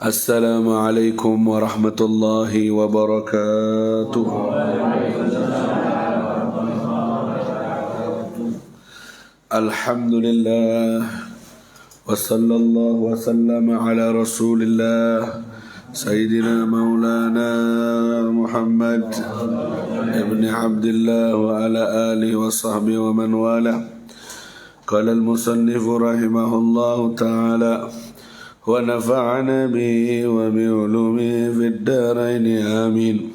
Assalamualaikum warahmatullahi wabarakatuh. Alhamdulillah wa sallallahu wa sallama ala rasulillah Sayyidina maulana Muhammad ibn Abdullah wa ala alihi wa sahbihi wa man wala. Qala al-musannifu rahimahullahu ta'ala wa nafa'ana bihi wa bi'ulumihi fid darain amin.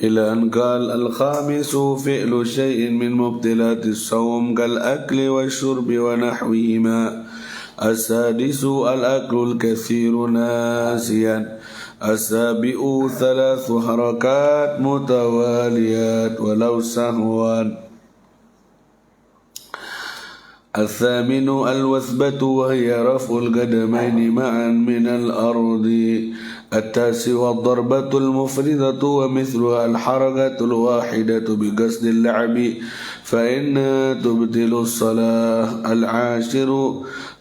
Ila an qala al-khamisu fi'lu shay'in min mubtilati as-sawm kal akli wa syurbi wa nahwihima. As-sadisu al-aklu al-kathiru nasiyan. As-sabi'u thalathu harakat mutawaliyat walau sahwan. الثامن الوثبة وهي رفع القدمين معا من الأرض. التاسع الضربة المفردة ومثلها الحركة الواحدة بقصد اللعب فإنها تبطل الصلاة. العاشر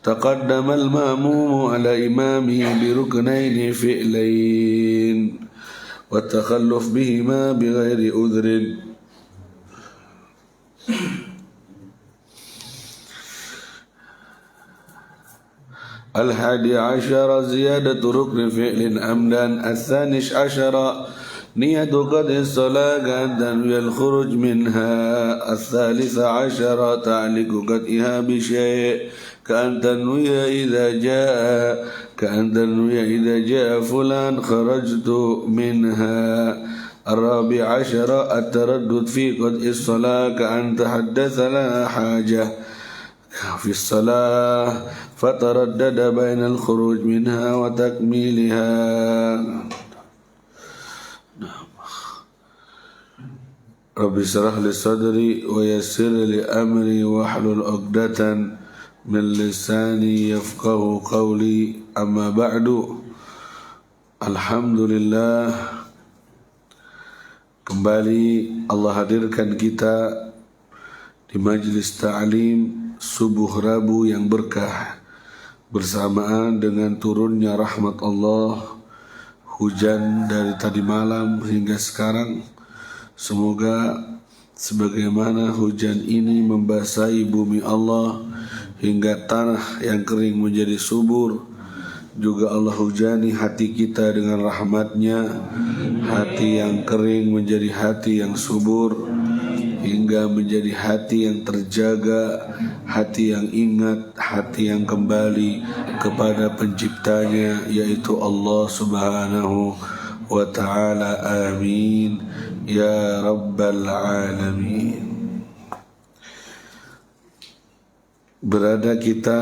تقدم المأموم على إمامه بركنين فعلين والتخلف بهما بغير عذر. الحادي عشر زيادة ركن فعل أمدا. الثاني عشر نية قضاء الصلاة كأن تنوي الخروج منها. الثالث عشر تعليق قطعها بشيء كأن تنوي إذا جاء فلان خرجت منها. الرابع عشر التردد في قطع الصلاة كأن تحدث لها حاجة في الصلاة فتردد بين الخروج منها وتكميلها. رب اشرح لي صدري ويسر لي أمري واحلل عقدة من لساني يفقه قولي. أما بعد. Alhamdulillah, kembali Allah hadirkan kita di majlis ta'lim subuh Rabu yang berkah bersamaan dengan turunnya rahmat Allah, hujan dari tadi malam hingga sekarang. Semoga sebagaimana hujan ini membasahi bumi Allah hingga tanah yang kering menjadi subur, juga Allah hujani hati kita dengan rahmatnya, hati yang kering menjadi hati yang subur, hingga menjadi hati yang terjaga, hati yang ingat, hati yang kembali kepada penciptanya, yaitu Allah subhanahu wa ta'ala. Amin ya rabbal alamin. Berada kita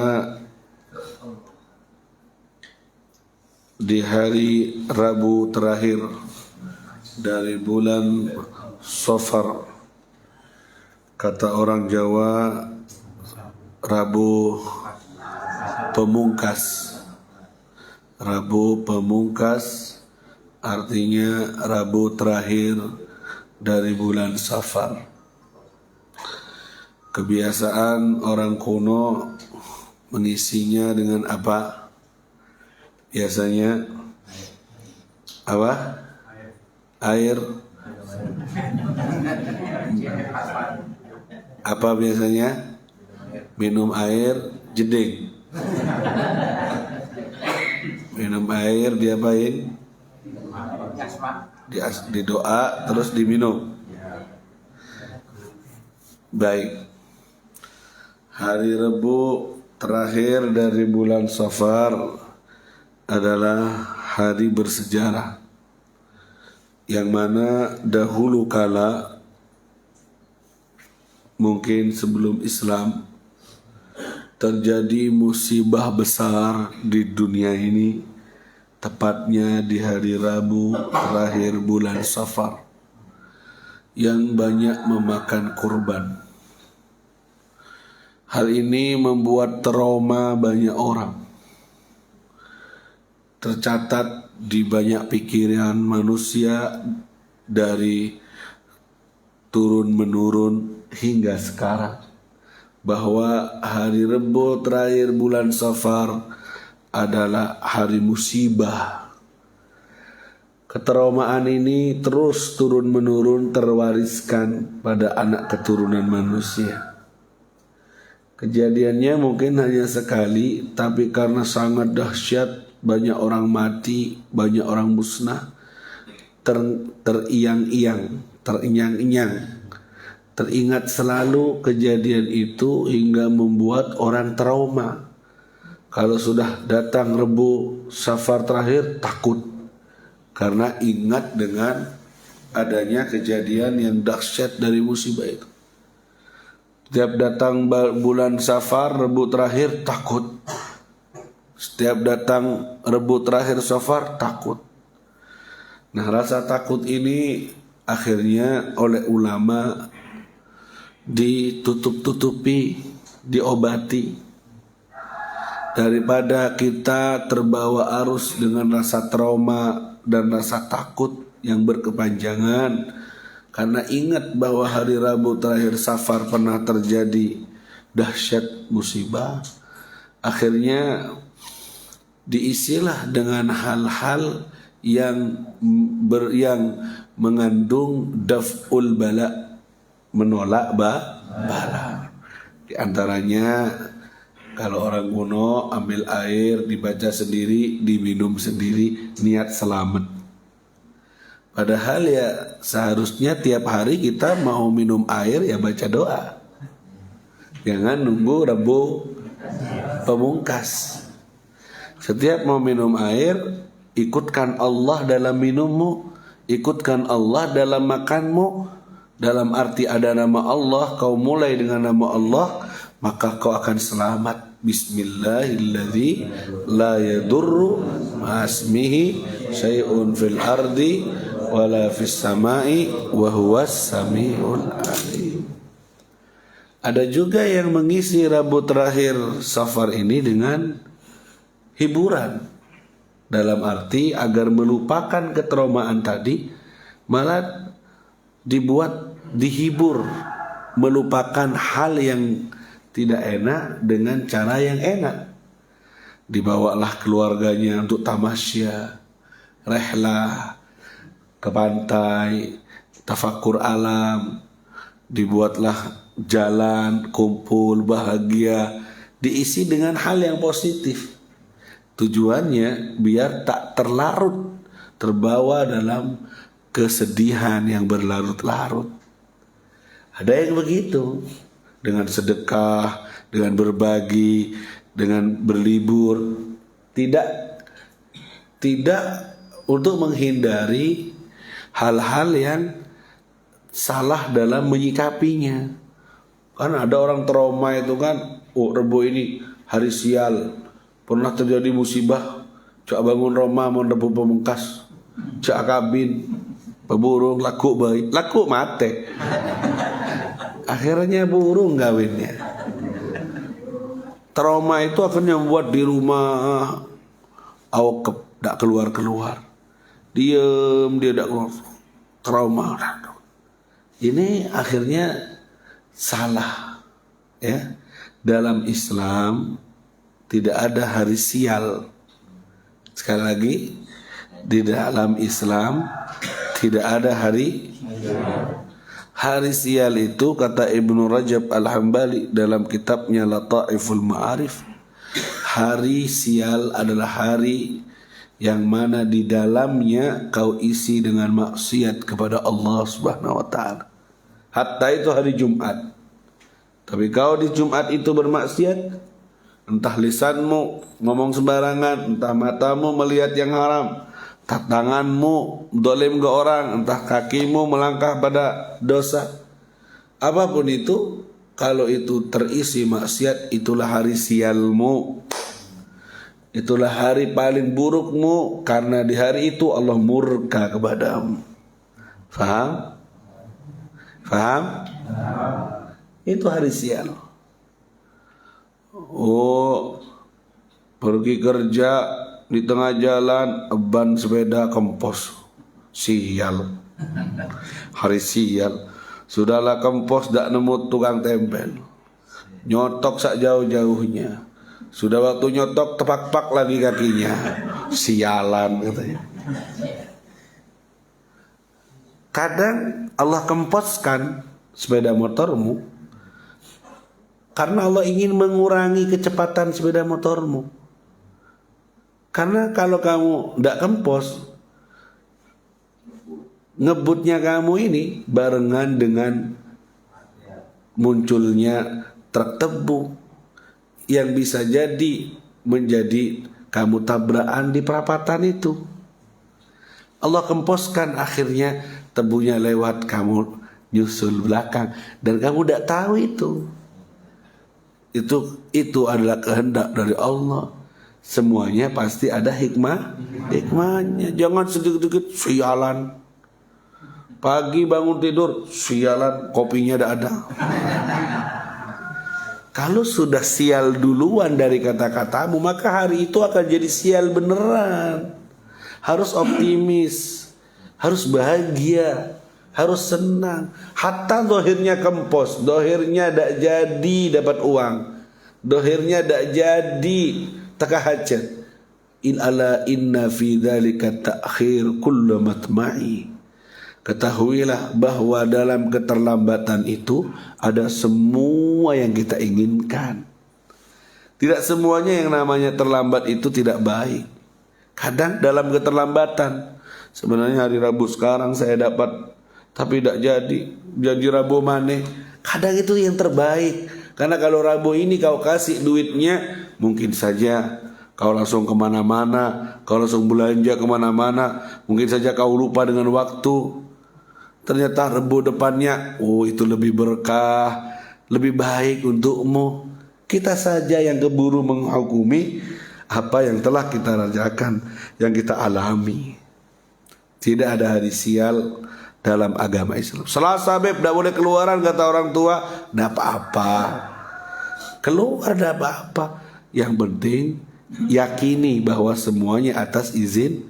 di hari Rabu terakhir dari bulan Safar. Kata orang Jawa, Rabu Pemungkas. Rabu Pemungkas artinya Rabu terakhir dari bulan Safar. Kebiasaan orang kuno mengisinya dengan apa? Biasanya apa? Air. Apa biasanya? Minum air jeding. Minum air diapain? Di doa terus diminum. Baik. Hari Rabu terakhir dari bulan Safar adalah hari bersejarah, yang mana dahulu kala, mungkin sebelum Islam, terjadi musibah besar di dunia ini, tepatnya di hari Rabu terakhir bulan Safar, yang banyak memakan kurban. Hal ini membuat trauma banyak orang, tercatat di banyak pikiran manusia dari turun-menurun hingga sekarang, bahwa hari Rebo terakhir bulan Safar adalah hari musibah. Ketraumaan ini terus turun-menurun terwariskan pada anak keturunan manusia. Kejadiannya mungkin hanya sekali, tapi karena sangat dahsyat, banyak orang mati, banyak orang musnah, teringat selalu kejadian itu hingga membuat orang trauma. Kalau sudah datang Rebu Safar terakhir takut, karena ingat dengan adanya kejadian yang dahsyat dari musibah itu. Setiap datang bulan Safar Rebu terakhir takut. Setiap datang Rebu terakhir Safar takut. Nah, rasa takut ini akhirnya oleh ulama ditutup-tutupi, diobati. Daripada kita terbawa arus dengan rasa trauma dan rasa takut yang berkepanjangan, karena ingat bahwa hari Rabu terakhir Safar pernah terjadi dahsyat musibah, akhirnya diisilah dengan hal-hal yang mengandung daf'ul bala, menolak bala. Di antaranya kalau orang kuno ambil air dibaca sendiri, diminum sendiri, niat selamat. Padahal ya seharusnya tiap hari kita mau minum air ya baca doa. Jangan nunggu Rabu pemungkas. Setiap mau minum air, ikutkan Allah dalam minummu, ikutkan Allah dalam makanmu. Dalam arti ada nama Allah, kau mulai dengan nama Allah, maka kau akan selamat. Bismillahilladzi la yadurru ma'asmihi syai'un fil ardi wala fis samai wa huwas samiul alim. Ada juga yang mengisi Rabu terakhir Safar ini dengan hiburan, dalam arti agar melupakan ketraumaan tadi, malah dihibur, melupakan hal yang tidak enak dengan cara yang enak. Dibawalah keluarganya untuk tamasya, rehlah ke pantai, tafakur alam, dibuatlah jalan, kumpul, bahagia, diisi dengan hal yang positif. Tujuannya biar tak terlarut, terbawa dalam kesedihan yang berlarut-larut. Ada yang begitu, dengan sedekah, dengan berbagi, dengan berlibur, tidak untuk menghindari hal-hal yang salah dalam menyikapinya. Kan ada orang trauma itu kan, Rebo ini hari sial, pernah terjadi musibah, cak bangun Roma mau Rebo pemungkas, cak kabin, peburung laku baik, laku mate. Akhirnya burung gawinnya. Trauma itu akhirnya membuat di rumah awkep, tak keluar-keluar. Dia tak keluar. Trauma. Ini akhirnya salah. Ya. Dalam Islam tidak ada hari sial. Sekali lagi, di dalam Islam tidak ada hari sial. Itu kata Ibnu Rajab Al-Hambali dalam kitabnya Lataiful Ma'arif, hari sial adalah hari yang mana di dalamnya kau isi dengan maksiat kepada Allah Subhanahu wa taala. Hatta itu hari Jumat. Tapi kau di Jumat itu bermaksiat, entah lisanmu ngomong sembarangan, entah matamu melihat yang haram, entah tanganmu dolim ke orang, entah kakimu melangkah pada dosa, apapun itu, kalau itu terisi maksiat, itulah hari sialmu, itulah hari paling burukmu, karena di hari itu Allah murka kepadamu. Faham? Itu hari sial. Pergi kerja di tengah jalan ban sepeda kempos, sial. Hari sial. Sudahlah kempos, tak nemu tukang tempel, nyotok sak jauh-jauhnya. Sudah waktu nyotok, tepak-pak lagi kakinya. Sialan katanya. Kadang Allah kemposkan sepeda motormu karena Allah ingin mengurangi kecepatan sepeda motormu. Karena kalau kamu tidak kempos, ngebutnya kamu ini barengan dengan munculnya truk tebu yang bisa jadi menjadi kamu tabrakan di perapatan itu. Allah kemposkan, akhirnya tebunya lewat, kamu nyusul belakang dan kamu tidak tahu itu. Itu adalah kehendak dari Allah. Semuanya pasti ada hikmahnya. Jangan sedikit-sedikit sialan. Pagi bangun tidur, sialan, kopinya tidak ada. Kalau sudah sial duluan dari kata-katamu, maka hari itu akan jadi sial beneran. Harus optimis, harus bahagia, harus senang. Hatta dohirnya kempos, dohirnya tidak jadi dapat uang, dohirnya tidak jadi teka hajat. Inna fi dzalika ta'khir kullu matma'i. Ketahuilah bahwa dalam keterlambatan itu ada semua yang kita inginkan. Tidak semuanya yang namanya terlambat itu tidak baik. Kadang dalam keterlambatan, sebenarnya hari Rabu sekarang saya dapat, tapi tidak jadi. Janji Rabu maneh. Kadang itu yang terbaik. Karena kalau Rabu ini kau kasih duitnya, mungkin saja kau langsung kemana-mana, kau langsung belanja kemana-mana. Mungkin saja kau lupa dengan waktu. Ternyata Rabu depannya, itu lebih berkah, lebih baik untukmu. Kita saja yang keburu menghukumi apa yang telah kita rasakan, yang kita alami. Tidak ada hari sial dalam agama Islam. Selasa beb, tidak boleh keluaran kata orang tua, tidak apa-apa. Keluar tidak apa-apa. Yang penting yakini bahwa semuanya atas izin.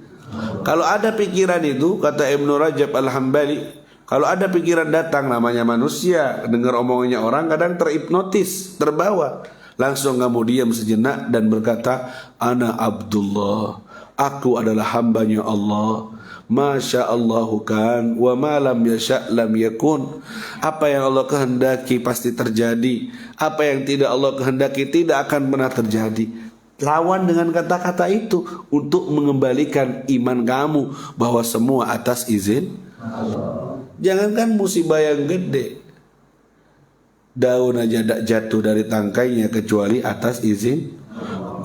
Kalau ada pikiran itu, kata Ibnu Rajab Al-Hambali, kalau ada pikiran datang, namanya manusia, dengar omongannya orang kadang terhipnotis, terbawa. Langsung kamu diam sejenak dan berkata, Ana Abdullah, aku adalah hambanya Allah. Masya Allahu kan, wa ma lam yasha' lam yakun. Apa yang Allah kehendaki pasti terjadi. Apa yang tidak Allah kehendaki tidak akan pernah terjadi. Lawan dengan kata-kata itu untuk mengembalikan iman kamu bahwa semua atas izin Allah. Jangankan musibah yang gede, daun aja tak jatuh dari tangkainya kecuali atas izin.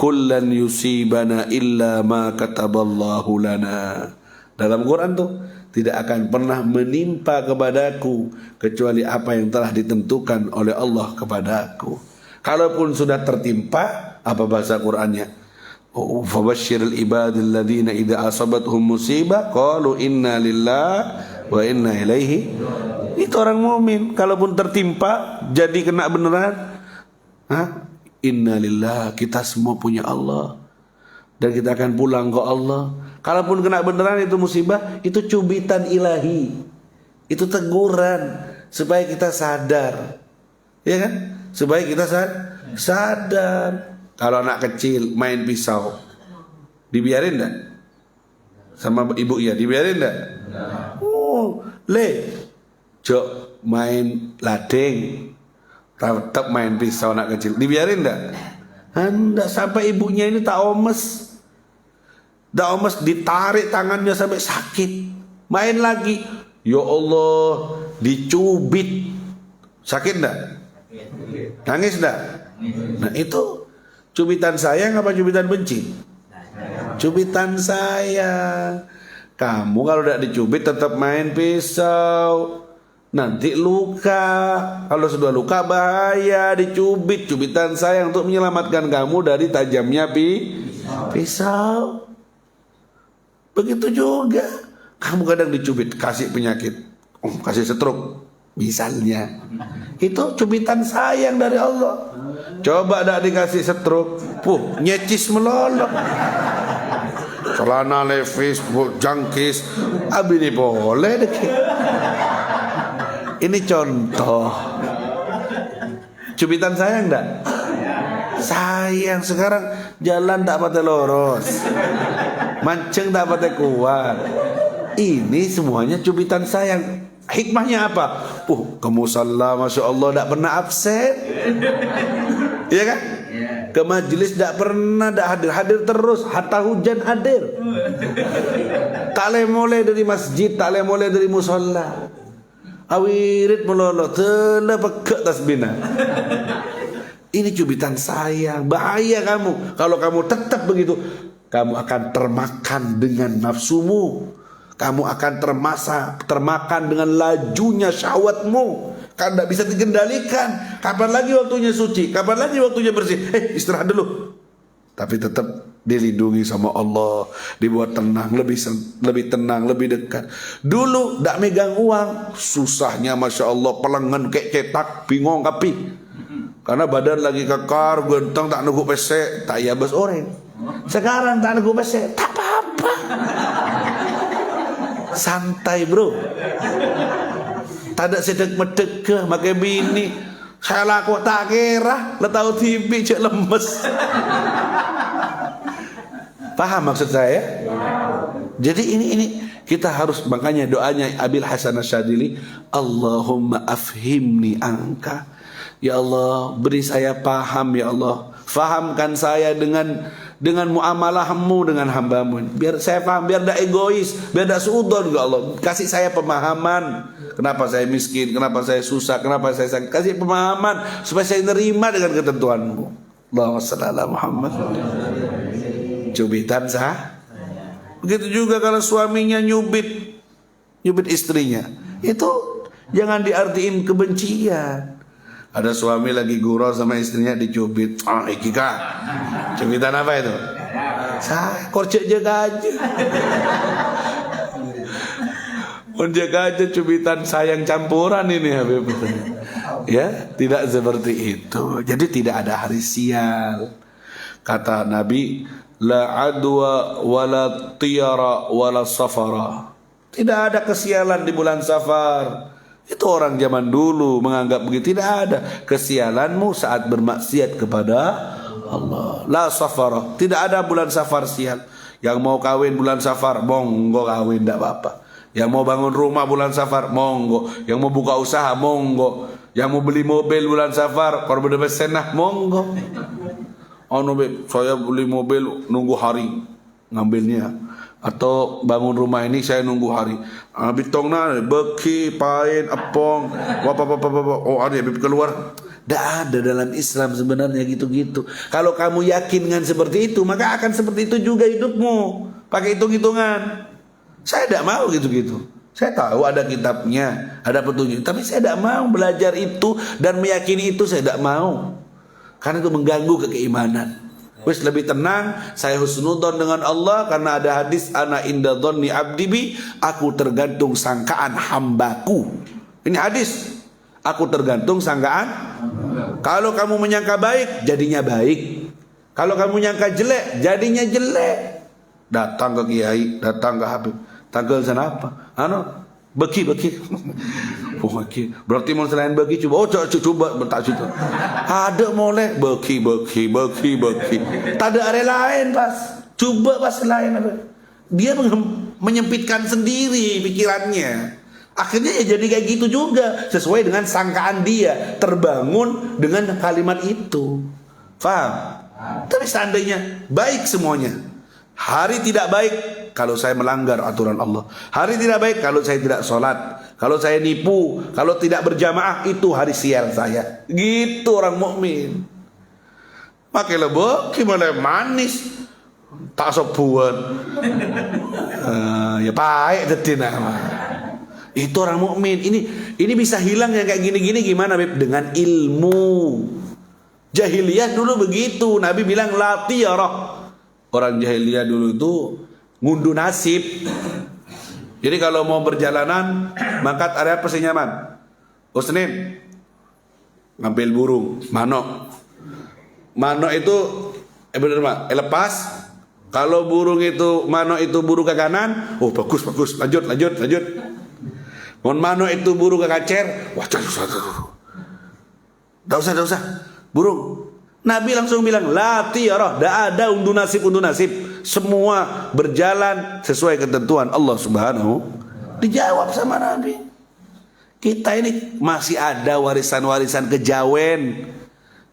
Kullan yusibana illa ma kataballahu lana. Dalam Quran tuh, tidak akan pernah menimpa kepadaku kecuali apa yang telah ditentukan oleh Allah kepadaku. Kalaupun sudah tertimpa, apa bahasa Qurannya? Fabashshiril ibadil ladzina idza asabatuhum musibah qalu inna lillahi wa inna ilaihi. Itu orang mukmin, kalaupun tertimpa jadi kena beneran, inna lillahi, kita semua punya Allah dan kita akan pulang ke Allah. Kalaupun kena beneran itu musibah, itu cubitan ilahi, itu teguran supaya kita sadar, ya kan? Supaya kita sadar. Kalau anak kecil main pisau, dibiarin enggak? Sama ibu ya, dibiarin enggak? Jok main ladeng, tetap main pisau anak kecil, dibiarin enggak? Enggak, sampai ibunya ini tak omes, ditarik tangannya sampai sakit. Main lagi, ya Allah, dicubit, sakit enggak? Nangis enggak? Nah itu cubitan sayang apa cubitan benci? Cubitan sayang. Kamu kalau tidak dicubit tetap main pisau, nanti luka. Kalau sudah luka bahaya. Dicubit, cubitan sayang untuk menyelamatkan kamu dari tajamnya pisau. Begitu juga kamu kadang dicubit, kasih penyakit, kasih stroke misalnya, itu cubitan sayang dari Allah. Coba tak dikasih stroke, nyecis melolok, celana levis, jangkis, abi ini boleh deh. Ini contoh cubitan sayang enggak? Sayang, sekarang jalan tak patah lurus, mancing tak patah kuat. Ini semuanya cubitan sayang. Hikmahnya apa? Ke musalla, Masya Allah, tak pernah absen. Iya kan? Ke majelis tak pernah, tak hadir terus. Hatta hujan hadir. Tak boleh mulai dari masjid, tak boleh mulai dari musalla. Awirit melolo, telah pekak tasbina. Ini cubitan sayang. Bahaya kamu. Kalau kamu tetap begitu, kamu akan termakan dengan nafsumu. Kamu akan termakan dengan lajunya syahwatmu. Kan tidak bisa dikendalikan. Kapan lagi waktunya suci? Kapan lagi waktunya bersih? Istirahat dulu. Tapi tetap dilindungi sama Allah, dibuat tenang, lebih tenang, lebih dekat. Dulu tidak megang uang, susahnya Masya Allah, pelengan kayak cetak, bingung kapi. Karena badan lagi kekar, genteng, tak nunggu pesek, tak ya bos orang. Sekarang tak nunggu pesek, tak apa-apa. Santai bro. Tak ada sedek-medek ke makai bini. Saya laku tak kira, letau TV cek lemes. Paham maksud saya? Jadi ini kita harus, makanya doanya Abil Hasan Asyadili, Allahumma afhimni angka. Ya Allah, beri saya paham ya Allah. Fahamkan saya dengan muamalahmu dengan hambamu. Biar saya paham, biar tidak egois, biar tidak suudon ya Allah. Kasih saya pemahaman. Kenapa saya miskin, kenapa saya susah, kenapa saya sakit. Kasih pemahaman supaya saya nerima dengan ketentuanmu. Allahumma shalli ala Muhammad. Cubitan sah. Begitu juga kalau suaminya nyubit istrinya. Itu jangan diartiin kebencian. Ada suami lagi gurau sama istrinya dicubit. Ikika. Cubitan apa itu? Saya korcek jaga aja. Jaga aja, cubitan sayang campuran ini Habib. Ya, tidak seperti itu. Jadi tidak ada hari sial. Kata Nabi, la adwa wala tiyara wala safara. Tidak ada kesialan di bulan Safar. Itu orang zaman dulu menganggap begitu. Tidak ada kesialanmu saat bermaksiat kepada Allah. La safara. Tidak ada bulan Safar sial. Yang mau kawin bulan Safar, monggo kawin, tidak apa-apa. Yang mau bangun rumah bulan Safar, monggo. Yang mau buka usaha, monggo. Yang mau beli mobil bulan Safar, korban senah, monggo. Saya beli mobil nunggu hari ngambilnya, atau bangun rumah ini saya nunggu hari. Bitongna beki pain apong ada keluar. Tidak ada dalam Islam sebenarnya gitu-gitu. Kalau kamu yakin dengan seperti itu, maka akan seperti itu juga hidupmu. Pakai hitung-hitungan. Saya tidak mau gitu-gitu. Saya tahu ada kitabnya, ada petunjuk, tapi saya tidak mau belajar itu dan meyakini itu. Saya tidak mau, karena itu mengganggu keimanan. Wis lebih tenang, saya husnudzon dengan Allah, karena ada hadis ana inda dzanni abdi bi, aku tergantung sangkaan hambaku. Ini hadis. Aku tergantung sangkaan. Kalau kamu menyangka baik, jadinya baik. Kalau kamu menyangka jelek, jadinya jelek. Datang ke kiai, datang ke habib. Tanggal sana apa? Beki. Berarti mau selain beki coba. Coba bertak situ. Ada molek beki. Tak ada area lain pas. Coba pas lain apa? Dia menyempitkan sendiri pikirannya. Akhirnya ya jadi kayak gitu juga, sesuai dengan sangkaan dia, terbangun dengan kalimat itu. Faham? Tapi seandainya baik semuanya, hari tidak baik kalau saya melanggar aturan Allah. Hari tidak baik kalau saya tidak sholat, kalau saya nipu, kalau tidak berjamaah, itu hari sial saya. Gitu orang mukmin. Pakai lebok gimana manis, tak sopuan. Ya baik detin nama. Itu orang mukmin. Ini bisa hilang yang kayak gini-gini gimana, Beb? Dengan ilmu. Jahiliyah dulu begitu. Nabi bilang la tiyarah. Orang jahiliyah dulu itu ngunduh nasib. Jadi kalau mau berjalanan, mangkat area persinyaman. Senin ngambil burung, manok. Manok itu lepas. Kalau burung itu manok itu burung ke kanan, bagus. Lanjut. Mon mano itu burung ke kacer, wah tidak usah. Burung Nabi langsung bilang, la tiyarah, tidak ada undur nasib. Semua berjalan sesuai ketentuan Allah Subhanahu. Dijawab sama Nabi. Kita ini masih ada warisan-warisan kejawen.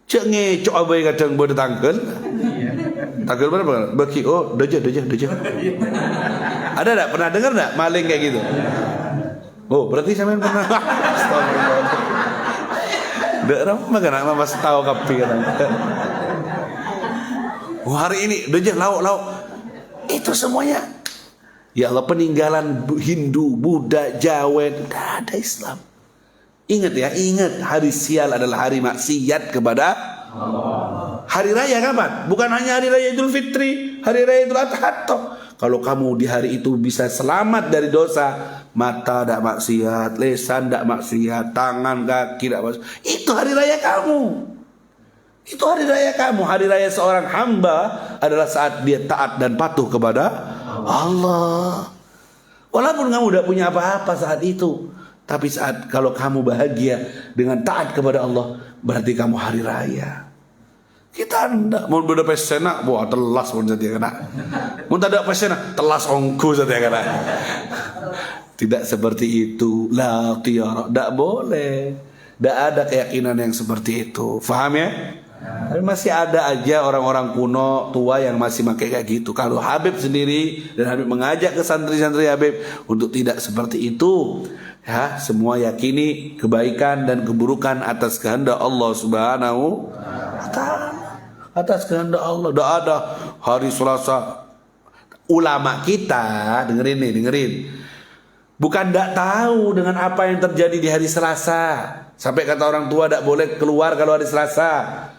Cek ngecok abai kadang boleh tangkel. Tangkel mana? Bagi, oh, doja. Ada tak? Pernah dengar tak maling kayak gitu? Oh, berarti sampean pernah. Astagfirullah. Dek ramah kan mas tahu kapi kan. Oh, hari ini doja lauk. Itu semuanya. Ya Allah, peninggalan Hindu, Buddha, Jawa, tidak ada Islam. Ingat ya, hari sial adalah hari maksiat kepada Allah. Hari raya kapan? Bukan hanya hari raya Idul Fitri, hari raya Idul Adha. Kalau kamu di hari itu bisa selamat dari dosa, mata tidak maksiat, lisan tidak maksiat, tangan, kaki tidak maksiat, itu hari raya kamu. Itu hari raya kamu. Hari raya seorang hamba adalah saat dia taat dan patuh kepada Allah. Walaupun kamu tidak punya apa-apa saat itu, tapi saat kalau kamu bahagia dengan taat kepada Allah, berarti kamu hari raya. Kita tidak mau berada pesena, wah telas pun saja kena. Mau tidak pesena, telas ongku saja kena. Tidak seperti itu. La tiyara, tidak boleh. Tidak ada keyakinan yang seperti itu. Faham ya? Tapi masih ada aja orang-orang kuno tua yang masih pakai kayak gitu. Kalau Habib sendiri dan Habib mengajak ke santri-santri Habib untuk tidak seperti itu, ya, semua yakini kebaikan dan keburukan atas kehendak Allah Subhanahu wa ta'ala. Atas kehendak Allah. Tidak ada hari Selasa. Ulama kita dengerin. Bukan tidak tahu dengan apa yang terjadi di hari Selasa. Sampai kata orang tua tidak boleh keluar kalau hari Selasa.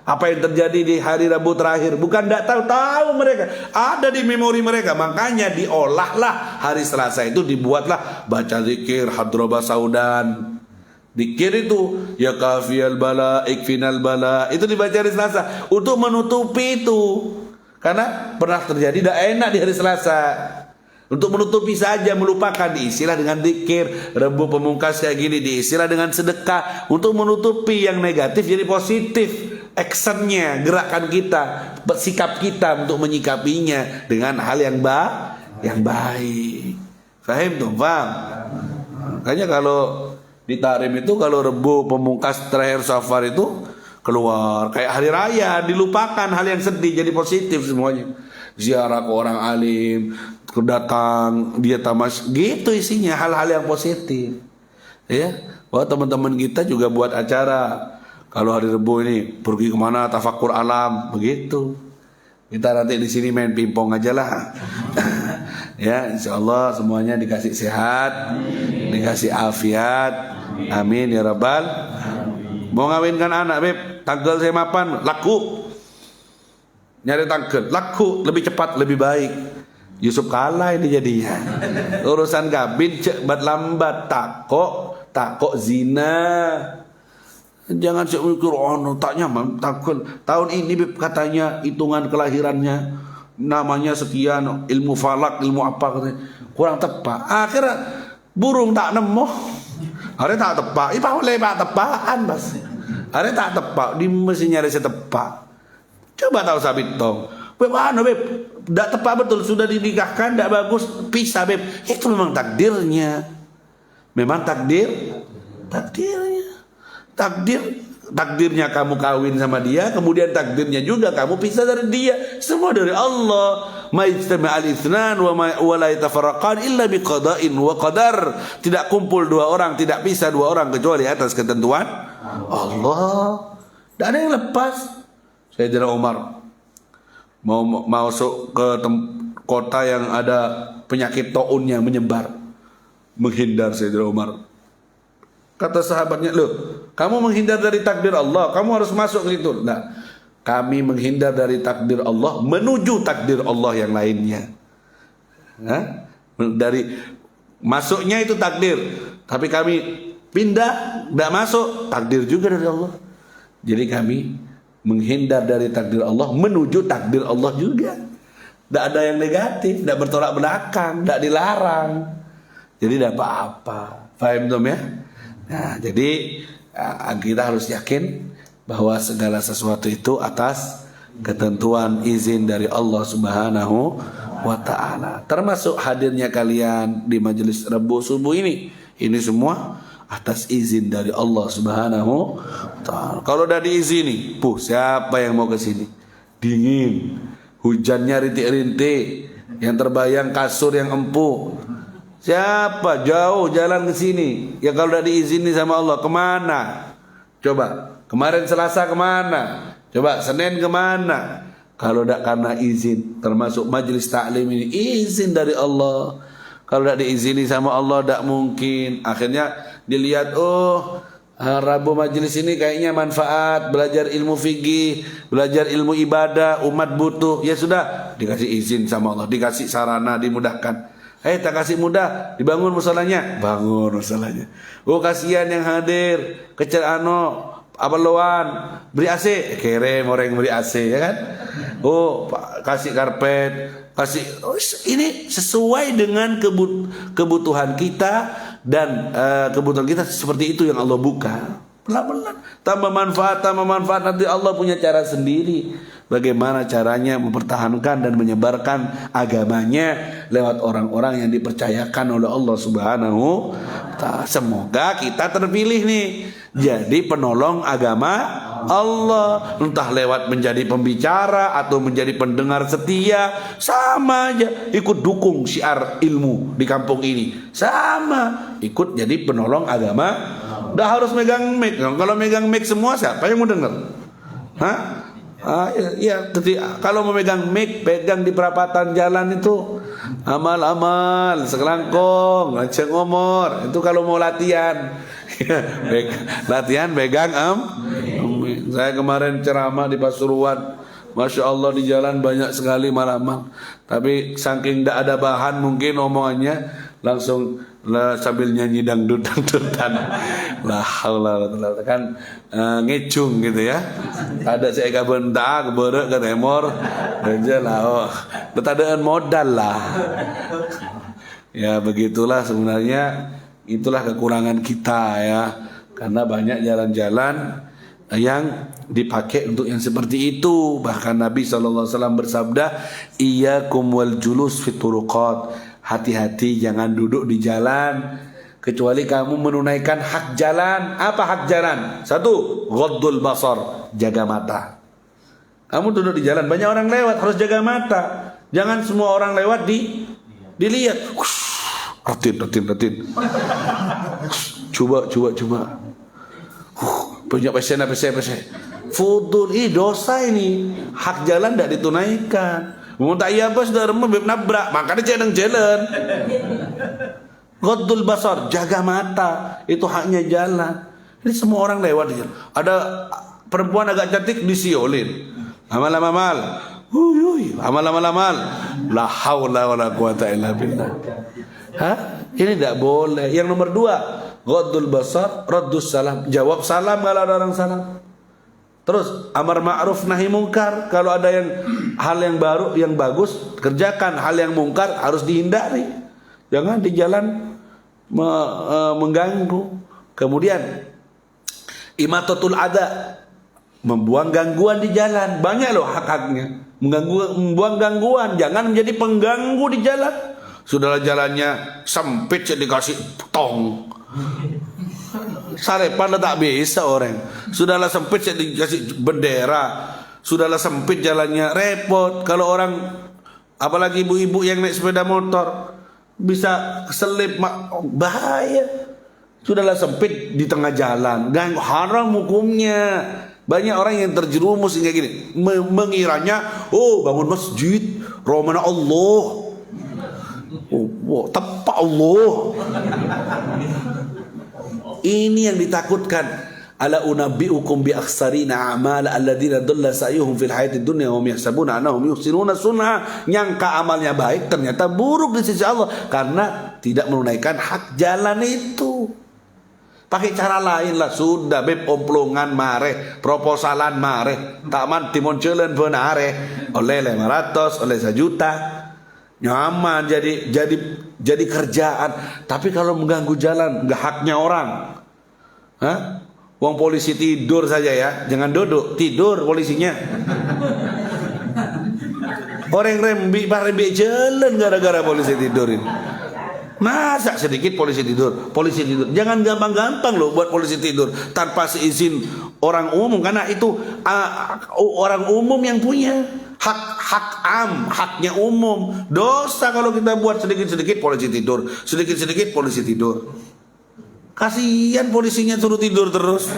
Apa yang terjadi di hari Rabu terakhir. Bukan tidak tahu mereka. Ada di memori mereka. Makanya diolahlah hari Selasa itu, dibuatlah baca zikir hadroba saudan. Zikir itu ya kafiyal bala ikfinal bala, itu dibaca hari Selasa untuk menutupi itu. Karena pernah terjadi tidak enak di hari Selasa. Untuk menutupi saja, melupakan, diisilah dengan zikir. Rebu pemungkas kayak gini diisilah dengan sedekah untuk menutupi yang negatif jadi positif. Actionnya, gerakan kita, sikap kita untuk menyikapinya dengan hal yang baik. Faham tuh, paham? Makanya kalau di Takrim itu, kalau Rebu pemungkas terakhir Safar itu keluar kayak hari raya, dilupakan hal yang sedih jadi positif semuanya. Ziarah ke orang alim, kedatang dia tamas, gitu isinya hal-hal yang positif. Ya, bahwa teman-teman kita juga buat acara. Kalau hari Rebu ini pergi kemana, tafakur alam, begitu. Kita nanti di sini main pingpong aja lah. Ya, insyaallah semuanya dikasih sehat, dikasih afiat. Amin ya rabbal. Mau ngawinkan anak, Beb, tanggal saya mapan, laku. Nyari tanggal, laku, lebih cepat, lebih baik. Yusuf kalah ini jadinya. Urusan gabin cek bat lambat, takok zina. Jangan cek mikir, oh tak nyaman, takut. Tahun ini Beb katanya hitungan kelahirannya namanya sekian, ilmu falak, ilmu apa katanya. Kurang tepat. Akhirnya burung tak nemu. Hari tak tepak, ipa boleh pak tepaan bas. Hari tak tepak, di mesti nyari setepak. Coba tahu sabit tong. Beb, tidak tepat betul, sudah dinikahkan, tidak bagus, pisah Beb. Itu memang takdirnya. Memang takdirnya kamu kawin sama dia, kemudian takdirnya juga kamu pisah dari dia. Semua dari Allah. Ma ijtama'al itsnan wa la yatafarraqan illa biqada'in wa qadar. Tidak kumpul dua orang, tidak pisah dua orang kecuali atas ketentuan Allah. Tidak ada yang lepas. Sayyidina Umar mau masuk ke kota yang ada penyakit taunnya menyebar, menghindar Sayyidina Umar. Kata sahabatnya, loh, kamu menghindar dari takdir Allah, kamu harus masuk ke situ. Nah, kami menghindar dari takdir Allah menuju takdir Allah yang lainnya. Dari masuknya itu takdir, tapi kami pindah, tidak masuk, takdir juga dari Allah. Jadi kami menghindar dari takdir Allah menuju takdir Allah juga. Tidak ada yang negatif, tidak bertolak belakang, tidak dilarang. Jadi tidak apa-apa. Faham tuh ya? Nah, jadi kita harus yakin bahwa segala sesuatu itu atas ketentuan izin dari Allah Subhanahu wa ta'ala. Termasuk hadirnya kalian di majelis Rabu subuh ini semua atas izin dari Allah Subhanahu wa ta'ala. Kalau udah diizini, siapa yang mau ke sini? Dingin, hujannya rintik-rintik, yang terbayang kasur yang empuk. Siapa jauh jalan ke sini? Ya kalau udah diizini sama Allah, kemana? Coba, kemarin Selasa kemana? Coba Senin kemana? Kalau tidak karena izin, termasuk majelis taklim ini izin dari Allah. Kalau tidak diizini sama Allah, tidak mungkin. Akhirnya dilihat, Rabu majelis ini kayaknya manfaat, belajar ilmu fikih, belajar ilmu ibadah, umat butuh. Ya sudah, dikasih izin sama Allah, dikasih sarana, dimudahkan. Tak kasih mudah, dibangun musolanya, bangun musolanya. Kasihan yang hadir, kecil apaluan, beri AC, kirim orang yang beri AC, ya kan? Kasih karpet, kasih. Ini sesuai dengan kebutuhan kita dan kebutuhan kita seperti itu yang Allah buka. Pelan-pelan, tambah manfaat nanti Allah punya cara sendiri. Bagaimana caranya mempertahankan dan menyebarkan agamanya lewat orang-orang yang dipercayakan oleh Allah Subhanahu wa ta'ala. Semoga kita terpilih nih jadi penolong agama Allah, entah lewat menjadi pembicara atau menjadi pendengar setia, sama aja. Ikut dukung syiar ilmu di kampung ini, sama ikut jadi penolong agama. Udah harus megang mic. Kalau megang mic semua siapa yang mau dengar? Kalau memegang mic, pegang di perapatan jalan itu amal-amal sekelangkong, ngecek ngomor. Itu kalau mau latihan. Latihan pegang Saya kemarin ceramah di Pasuruan, Masya Allah di jalan banyak sekali malaman. Tapi saking tidak ada bahan mungkin omongannya, langsung sambil nyanyi dangdutan. Lah haula kan ngecung gitu ya. Ada saya bentak keberek ke temor aja lah. Betadaan modal lah. Ya begitulah sebenarnya, itulah kekurangan kita ya. Karena banyak jalan-jalan yang dipakai untuk yang seperti itu. Bahkan Nabi SAW bersabda, iyyakum wal julus fit turuqat. Hati-hati jangan duduk di jalan kecuali kamu menunaikan hak jalan. Apa hak jalan? 1, ghaddul basar, jaga mata. Kamu duduk di jalan, banyak orang lewat, harus jaga mata. Jangan semua orang lewat dilihat. Ratin. Coba. Punya pesen. Fudul, dosa ini. Hak jalan tidak ditunaikan. Mau tak iya bos sudah remeh nabrak, makanya jangan jalan. Ghaddul basar, jaga mata, itu haknya jalan. Ini semua orang lewat di jalan. Ada perempuan agak cantik disiolin. Amal. La haula wala quwata illa billah. Ini tidak boleh. Yang nomor 2, ghaddul basar, raddus salam, jawab salam kalau ada orang salam. Terus amar ma'ruf nahi mungkar, kalau ada hal yang baru yang bagus kerjakan, hal yang mungkar harus dihindari. Jangan di jalan mengganggu. Kemudian imatatul adza, membuang gangguan di jalan. Banyak loh hak-haknya. Membuang gangguan, jangan menjadi pengganggu di jalan. Sudahlah jalannya sempit dikasih tong. Sarepan tak bisa orang. Sudahlah sempit dikasih bendera. Sudahlah sempit jalannya, repot. Kalau orang, apalagi ibu-ibu yang naik sepeda motor, bisa keselip, bahaya. Sudahlah sempit di tengah jalan, ganggu, haram hukumnya. Banyak orang yang terjerumus hingga gini, mengiranya bangun masjid romana Allah, tepat Allah. Ini yang ditakutkan. Ala unabbiukum bi akhsarina a'mal alladziina dhalla sa'yuhum fil hayatid dunya wa hum yahsabuna annahum yuhsinuna sun'a. Nyangka amalnya baik, ternyata buruk di sisi Allah karena tidak menunaikan hak jalan itu. Pakai cara lain lah, sudah beb omplongan mareh, proposalan mareh, taman timoncelan benare, oleh 500, oleh 1 juta. Nyaman jadi kerjaan. Tapi kalau mengganggu jalan, enggak haknya orang. Wong polisi tidur saja ya, jangan duduk, tidur polisinya. Orang rembi jalan gara-gara polisi tidurin. Masa sedikit polisi tidur, jangan gampang-gampang loh buat polisi tidur tanpa seizin orang umum, karena itu orang umum yang punya hak haknya umum. Dosa kalau kita buat sedikit-sedikit polisi tidur, sedikit-sedikit polisi tidur. Kasihan polisinya suruh tidur terus.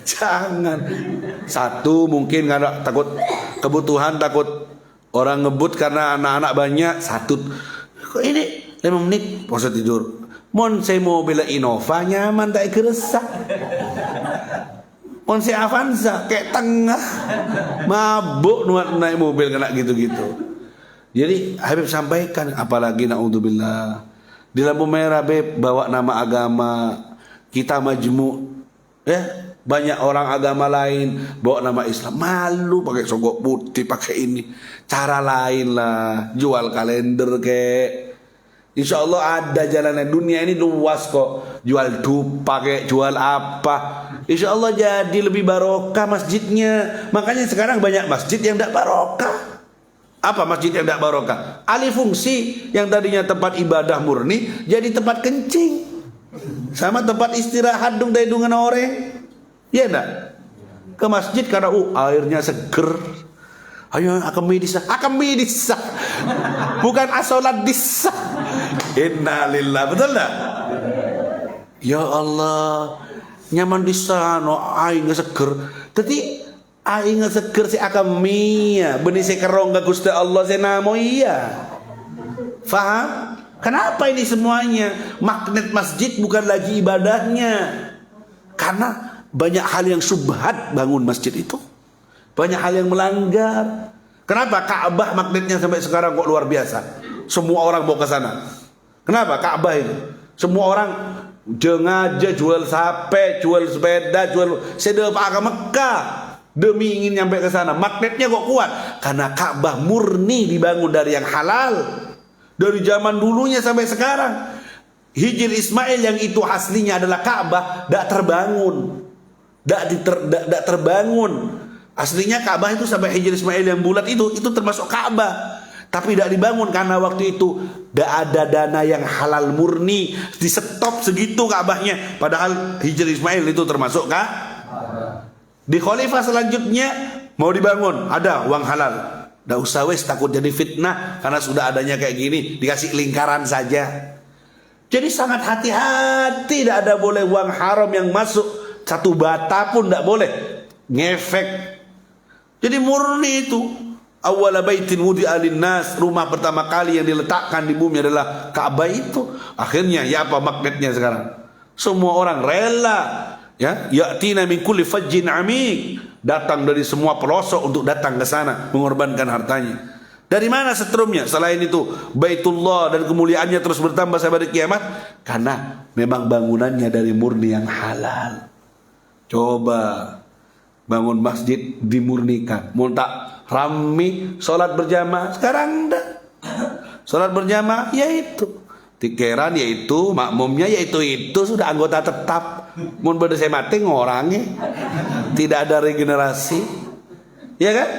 Jangan. Satu mungkin karena takut kebutuhan, takut orang ngebut karena anak-anak banyak. Satu kok ini 5 menit proses tidur. Mon saya mau bela Innova nyaman tak keresak. Mon saya Avanza kayak tengah mabuk naik mobil kena gitu-gitu. Jadi Habib sampaikan, apalagi naudzubillah di lampu merah Beb bawa nama agama kita majmu, ya banyak orang agama lain bawa nama Islam, malu pakai sogok putih, pakai ini. Cara lain lah, jual kalender kek. Insya Allah ada jalannya. Dunia ini luas kok. Jual dupa kek, jual apa. Insya Allah jadi lebih barokah masjidnya. Makanya sekarang banyak masjid yang tidak barokah. Apa masjid yang tidak barokah? Alih fungsi yang tadinya tempat ibadah murni jadi tempat kencing. Sama tempat istirahat dong dari dungan orang. Ya enggak? Ke masjid karena airnya seger. Ayo akemi disa. Bukan asolat disa. Innalillah, betul enggak? Ya Allah, nyaman disa no air nggak seger. Tapi air nggak seger si akemi ya. Benih si kerong gak Gusti Allah si namo iya. Faham? Kenapa ini semuanya? Magnet masjid bukan lagi ibadahnya. Karena banyak hal yang syubhat bangun masjid itu. Banyak hal yang melanggar. Kenapa Ka'bah magnetnya sampai sekarang kok luar biasa? Semua orang mau ke sana. Kenapa Ka'bah itu? Semua orang jengaja jual sape, jual sepeda, jual sedepa ke Mekah demi ingin nyampe ke sana. Magnetnya kok kuat? Karena Ka'bah murni dibangun dari yang halal. Dari zaman dulunya sampai sekarang. Hijr Ismail yang itu aslinya adalah Ka'bah tidak terbangun. Tidak terbangun. Aslinya Ka'bah itu sampai Hijr Ismail yang bulat itu termasuk Ka'bah. Tapi tidak dibangun karena waktu itu tidak ada dana yang halal murni. Di stop segitu Ka'bahnya. Padahal Hijr Ismail itu termasuk Ka'bah. Di khalifah selanjutnya mau dibangun, ada uang halal. Tidak usah wes takut jadi fitnah karena sudah adanya kayak gini, dikasih lingkaran saja. Jadi sangat hati-hati, tidak ada boleh uang haram yang masuk. Satu bata pun tidak boleh ngefek. Jadi murni itu. Awwala baitin wudi'a linnas, rumah pertama kali yang diletakkan di bumi adalah Ka'bah itu. Akhirnya ya apa magnetnya sekarang? Semua orang rela, ya, ya'tina min kulli fajjin 'amiq, datang dari semua pelosok untuk datang ke sana mengorbankan hartanya. Dari mana setrumnya? Selain itu Baitullah dan kemuliaannya terus bertambah sampai kiamat karena memang bangunannya dari murni yang halal. Coba bangun masjid dimurnikan. Mau tak rami sholat berjamaah, sekarang enggak. Sholat berjamaah yaitu tikeran, yaitu makmumnya, yaitu sudah anggota tetap. Mau berdesai mati ngorangnya, tidak ada regenerasi, ya kan?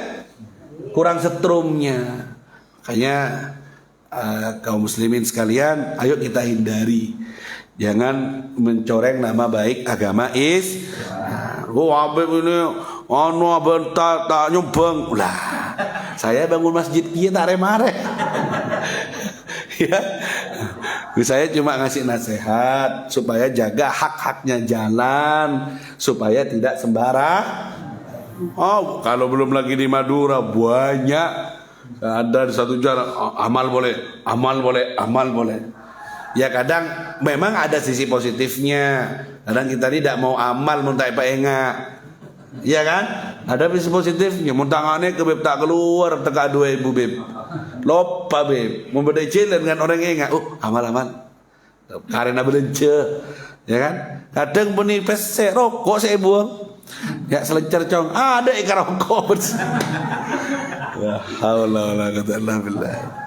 Kurang setrumnya. Makanya kaum muslimin sekalian, ayo kita hindari, jangan mencoreng nama baik agama Habib ini abang tak nyumbang lah. Saya bangun masjid kia tak remare. Ya, saya cuma ngasih nasihat supaya jaga hak-haknya jalan, supaya tidak sembarang. Oh, kalau belum lagi di Madura banyak ada di satu jalan amal boleh. Ya kadang memang ada sisi positifnya. Kadang kita tidak mau amal muntah apa enggak. Ya kan? Ada sisi positifnya. Muntangane ke beb tak keluar teka 2000 beb. Lopa beb. Mau beda jalan dengan orang enggak. Amal. Karena belanja. Ya kan? Kadang puni pese rokok saya buang. Ya selencar cong. Ada ikan rokok bersih. Ya Allah.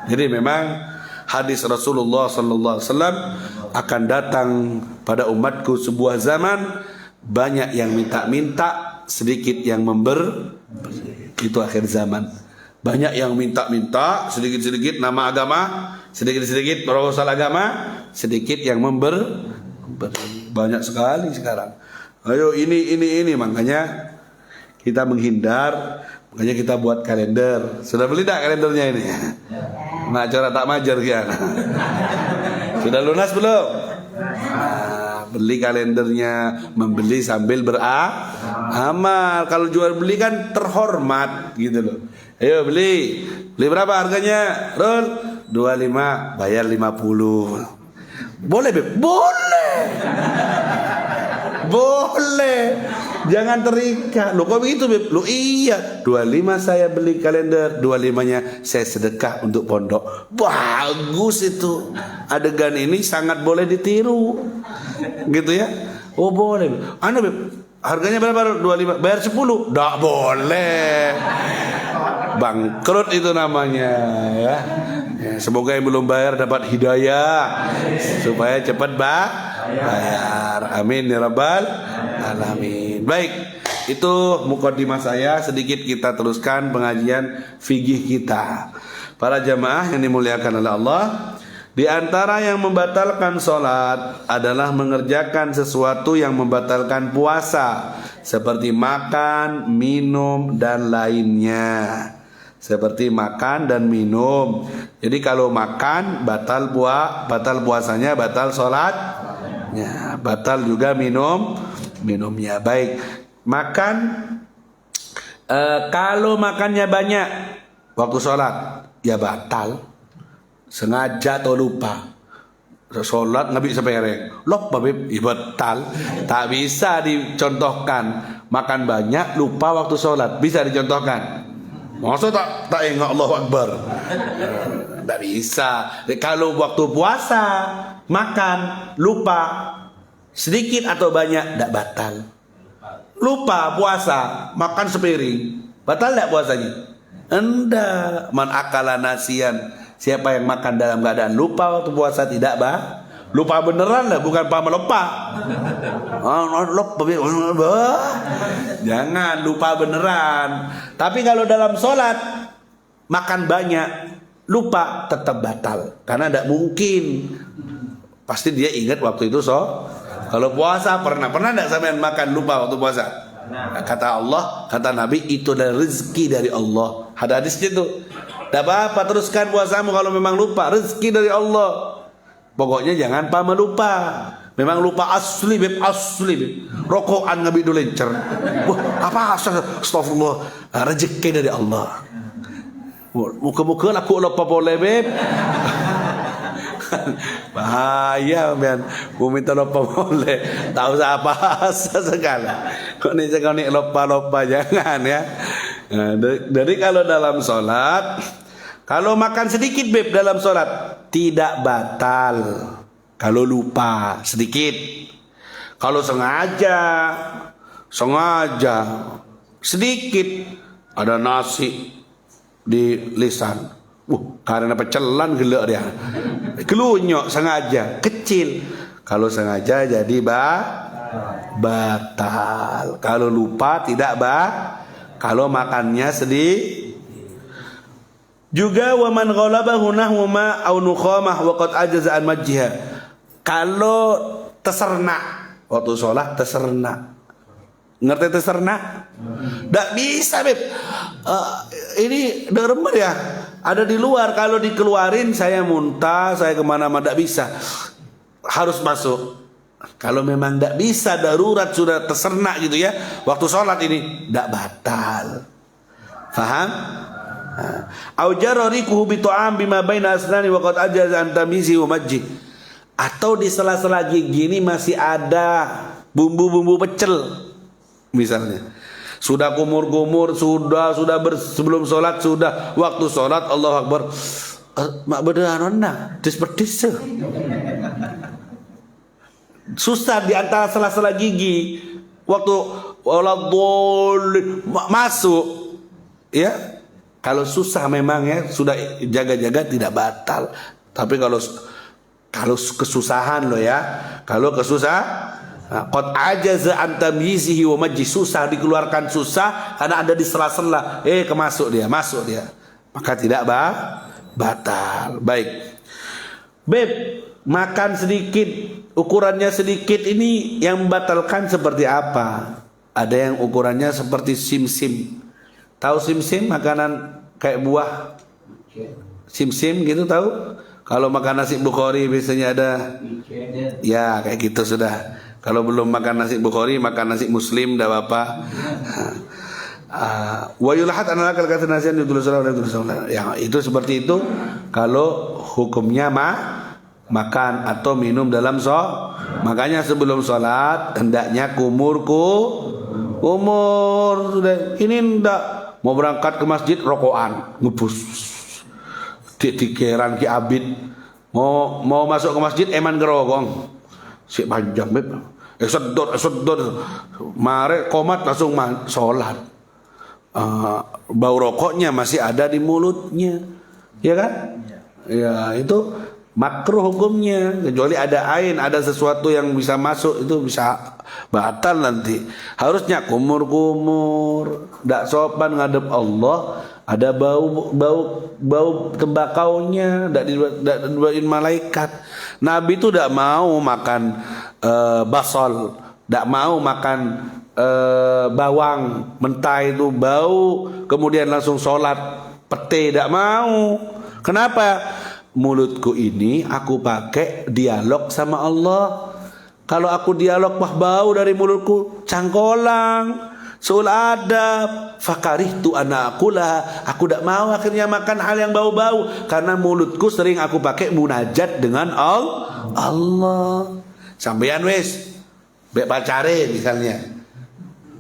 Jadi memang hadis Rasulullah sallallahu alaihi wasallam, akan datang pada umatku sebuah zaman banyak yang minta-minta, sedikit yang itu akhir zaman. Banyak yang minta-minta, sedikit-sedikit nama agama, sedikit-sedikit proposal agama, sedikit yang banyak sekali sekarang. Ayo ini makanya kita menghindar, makanya kita buat kalender. Sudah beli tak kalendernya ini? Nah, cara tak majar kan. Sudah lunas belum? Nah, beli kalendernya, membeli sambil beramal. Kalau jual beli kan terhormat gitu loh. Ayo beli berapa harganya? Rul 25, bayar 50. Boleh Beb? Boleh. Jangan terikat. Loh kok begitu Beb? Loh iya, 25 saya beli kalender, 25-nya saya sedekah untuk pondok. Bagus itu. Adegan ini sangat boleh ditiru. Gitu ya. Oh boleh Beb. Beb, harganya berapa? 25, bayar 10. Nggak boleh. Bangkrut itu namanya ya. Semoga yang belum bayar dapat hidayah supaya cepat bayar. Amin ya rabbal alamin. Baik, itu mukadimah saya. Sedikit kita teruskan pengajian fikih kita. Para jamaah yang dimuliakan oleh Allah, di antara yang membatalkan sholat adalah mengerjakan sesuatu yang membatalkan puasa, seperti makan, minum, dan lainnya. Seperti makan dan minum. Jadi kalau makan batal puasanya, batal sholatnya, batal juga minumnya. Baik, makan kalau makannya banyak waktu sholat ya batal, sengaja atau lupa. Sholat nggak bisa pereng, lupa Beb, ya batal. Tak bisa dicontohkan. Makan banyak lupa waktu sholat, bisa dicontohkan? Masa tak ingat Allahu Akbar? Tak bisa. Kalau waktu puasa makan lupa sedikit atau banyak, tak batal. Lupa puasa makan sepiring, batal tak puasanya? Enggak. Man akala nasian, siapa yang makan dalam keadaan lupa waktu puasa tidak lupa beneran lah, bukan lupa. Jangan lupa beneran. Tapi kalau dalam sholat makan banyak lupa, tetap batal. Karena tidak mungkin. Pasti dia ingat waktu itu Kalau puasa pernah tidak sampean makan lupa waktu puasa? Kata Allah, kata Nabi, itu adalah rezeki dari Allah. Ada hadisnya itu. Tidak apa-apa, teruskan puasamu kalau memang lupa. Rezeki dari Allah. Pokoknya jangan lupa. Memang lupa asli Beb. Rokokan ngabi dulu lencer. Wah, apa astagfirullah. Rezeki dari Allah. Muka-muka aku lupa boleh Beb. Bahaya men. Mu minta lupa boleh. Tahu apa segala. Kok ni lupa jangan ya. Nah, dari kalau dalam sholat, kalau makan sedikit Beb dalam sholat tidak batal. Kalau lupa sedikit. Kalau sengaja sedikit, ada nasi di lisan, karena pecelan gelak dia, kelunyok sengaja kecil. Kalau sengaja jadi batal. Kalau lupa tidak kalau makannya sedih. Juga waman ghalabahu nahwuma aw nukhamah wa qad ajaza an majjiha. Kalau tersernak waktu sholat, tersernak. Ngerti tersernak? Tak bisa Beb. Ini dermer ya. Ada di luar. Kalau dikeluarin saya muntah, saya kemana-mana, tak bisa. Harus masuk. Kalau memang tak bisa, darurat sudah tersernak gitu ya, waktu sholat ini tak batal. Faham? Au jararikuhu bi ta'am bima baina asnani wa qad ajaza an tamizi wa majji. Atau di sela-sela gigi ini masih ada bumbu-bumbu pecel misalnya. Sudah kumur-kumur, sudah sebelum sholat, sudah waktu sholat, Allahu Akbar. Mak bedaranna pedis-pedis. Susah di antara sela-sela gigi. Waktu masuk ya. Kalau susah memang ya, sudah jaga-jaga tidak batal. Tapi kalau kesusahan lo ya, kalau qad ajaza an tamyizihi wa majji, susah dikeluarkan, susah karena ada di sela-sela, masuk dia, maka tidak batal. Baik. Beb, makan sedikit, ukurannya sedikit, ini yang membatalkan seperti apa? Ada yang ukurannya seperti simsim. Tahu simsim, makanan kayak buah simsim gitu, tahu? Kalau makan nasi Bukhari biasanya ada, ya kayak gitu sudah. Kalau belum makan nasi Bukhari, makan nasi Muslim, dah apa? Wa yulahat analak kata nasian yang itu seperti itu. Kalau hukumnya makan atau minum dalam makanya sebelum sholat hendaknya kumur sudah. Ini ndak mau berangkat ke masjid rokokan ngebus dikeran ki abid, mau masuk ke masjid eman gerogong si panjang beb, sedot mare komat langsung sholat, bau rokoknya masih ada di mulutnya, ya kan? Ya itu makruh hukumnya, kecuali ada ain, ada sesuatu yang bisa masuk, itu bisa batal nanti. Harusnya kumur, ndak sopan ngadep Allah, ada bau tembakaunya, ndak dibuatin malaikat. Nabi itu ndak mau makan basol, ndak mau makan bawang mentah itu bau, kemudian langsung sholat pete, ndak mau. Kenapa? Mulutku ini aku pakai dialog sama Allah. Kalau aku dialog bau dari mulutku, cangkolang, sul adab, fakarihtu anakulah. Aku tidak mau akhirnya makan hal yang bau-bau karena mulutku sering aku pakai munajat dengan Allah. Sampeyan wis bek pacare misalnya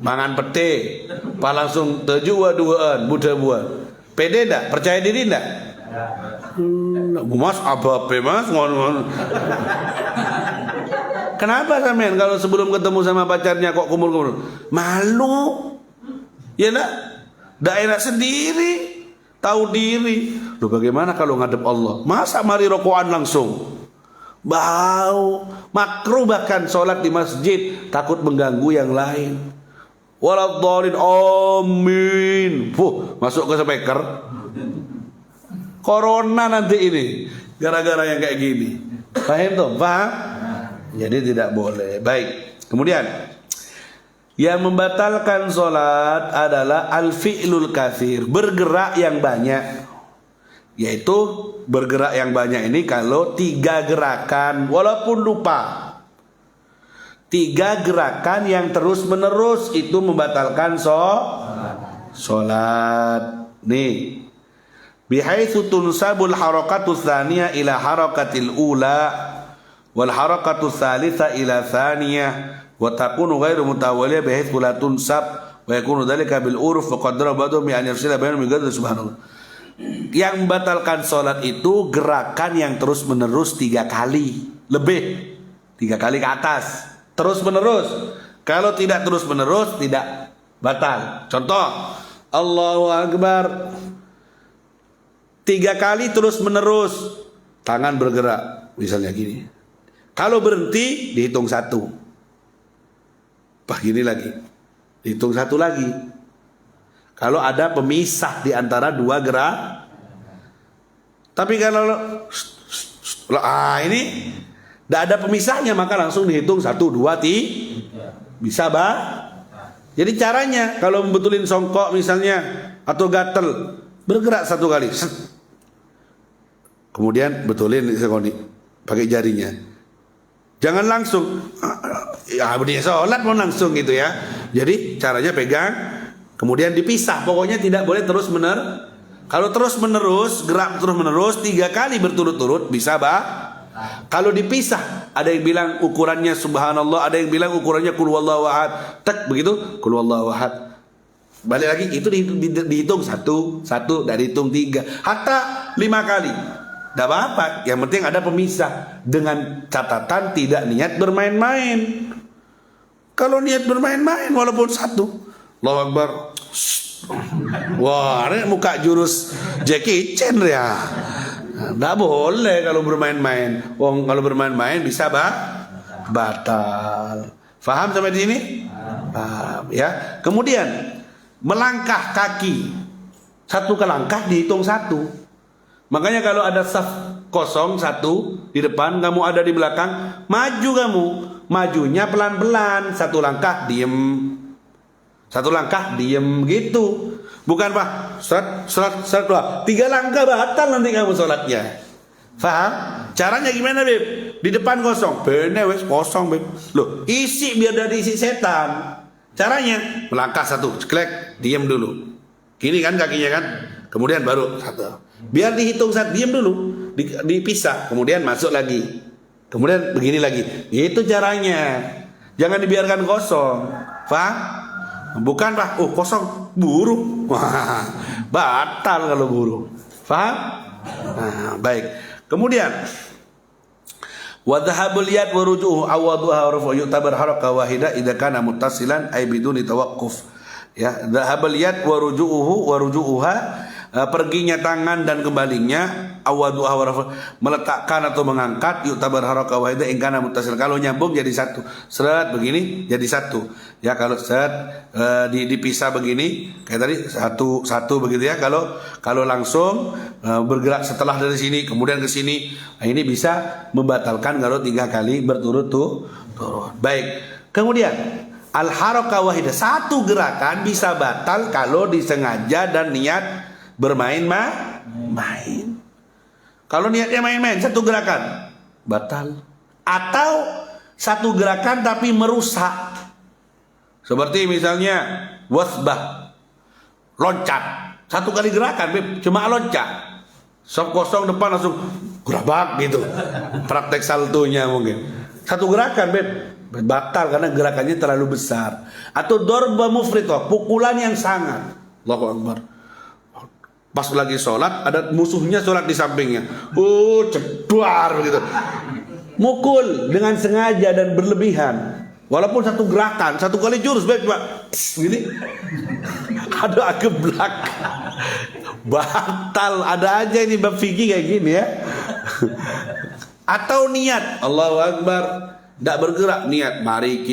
mangan pete, pa langsung duaan budak buat. Pede ndak? Percaya diri ndak? Mas apa mas ngon. Kenapa sampean kalau sebelum ketemu sama pacarnya kok kumur-kumur? Malu. Ya enggak enak sendiri. Tahu diri. Loh bagaimana kalau ngadep Allah? Masa mari rokokan langsung? Bau. Makruh bahkan sholat di masjid takut mengganggu yang lain. Waladhdallin, amin. Masuk ke speaker. Corona nanti ini gara-gara yang kayak gini. Paham tuh? Paham? Jadi tidak boleh. Baik. Kemudian yang membatalkan sholat adalah al-fi'lul katsir, bergerak yang banyak. Yaitu bergerak yang banyak ini kalau 3 gerakan walaupun lupa. 3 gerakan yang terus menerus itu membatalkan sholat. Nih. Bihaitsu tunsabul harakatu tsaniyah ila harakatil ula wal harakatu tsalitsa ila tsaniyah wa takunu ghairu mutawaliyah bihaitsu la tunsab wa yakunu dzalika bil urf wa qaddara ba'du bi an yafsila bainal miqdar subhanallah. Yang membatalkan salat itu gerakan yang terus menerus 3 kali lebih, 3 kali ke atas, terus menerus. Kalau tidak terus menerus tidak batal. Contoh, Allahu Akbar 3 kali terus menerus, tangan bergerak misalnya gini. Kalau berhenti dihitung 1. Begini lagi, dihitung 1 lagi. Kalau ada pemisah di antara 2 gerak. Tapi kalau ini tidak ada pemisahnya, maka langsung dihitung 1, 2, 3. Bisa Jadi caranya kalau membetulin songkok misalnya atau gatel, bergerak 1 kali. Kemudian betulin pakai jarinya. Jangan langsung. Ya dia sholat mau langsung gitu ya. Jadi caranya pegang, kemudian dipisah. Pokoknya tidak boleh terus menerus. Kalau terus menerus, gerak terus menerus 3 kali berturut-turut bisa Kalau dipisah, ada yang bilang ukurannya subhanallah, ada yang bilang ukurannya qul huwallahu ahad. Tak begitu, qul huwallahu ahad. Balik lagi itu dihitung 1, dari hitung 3, hatta 5 kali. Tidak apa-apa, yang penting ada pemisah. Dengan catatan tidak niat bermain-main. Kalau niat bermain-main walaupun 1, Allahu Akbar. Wah, ini muka jurus Jackie Chan ya. Nggak boleh kalau bermain-main. Wong kalau bermain-main bisa batal. Faham sampai di sini? Paham ya. Kemudian melangkah kaki satu ke langkah dihitung satu. Makanya kalau ada saf kosong satu di depan, kamu ada di belakang, maju kamu. Majunya pelan-pelan, satu langkah diem, satu langkah diem gitu. Bukan pak, serat, tiga langkah batal nanti kamu sholatnya. Faham? Caranya gimana beb? Di depan kosong, bener wes kosong beb. Loh, isi biar dari isi setan. Caranya melangkah satu, ceklek, diem dulu. Gini kan kakinya kan, kemudian baru satu. Biar dihitung satu, diem dulu, dipisah, kemudian masuk lagi, kemudian begini lagi. Itu caranya. Jangan dibiarkan kosong. Faham? Bukan pak, oh kosong, buru. Wah, batal kalau buru. Faham? Nah, baik. Kemudian wadhahabul yad wa ruju'uhu awaduha wa rafu yu'tabar haraka wahida idza kana muttasilan ay biduni tawaqquf. Ya, dhahabul yad wa ruju'uha, perginya tangan dan kembalinya, awaduha wa rafu, meletakkan atau mengangkat, yu'tabar haraka wahida in kana muttasil, kalau nyambung jadi satu. Seret begini jadi satu. Ya kalau seret dipisah begini kayak tadi satu begitu ya. Kalau langsung bergerak setelah dari sini kemudian ke sini, nah ini bisa membatalkan kalau 3 kali berturut-turut. Baik. Kemudian al-haraka wahidah, satu gerakan bisa batal kalau disengaja dan niat bermain-main. Kalau niatnya main-main, satu gerakan batal. Atau satu gerakan tapi merusak. Seperti misalnya wasbah, loncat, satu kali gerakan, cuma loncat. Sok kosong depan langsung gerabak gitu. Praktek saltonya mungkin. Satu gerakan, batal karena gerakannya terlalu besar. Atau dorba mufritoh, pukulan yang sangat. Allahu Akbar. Pas lagi sholat, ada musuhnya sholat di sampingnya. Cedar gitu. Mukul dengan sengaja dan berlebihan. Walaupun satu gerakan, satu kali jurus, cuma gini. Ada geblak. Batal. Ada aja ini bab fikih kayak gini ya. Atau niat, Allahu Akbar, tidak bergerak, niat, mari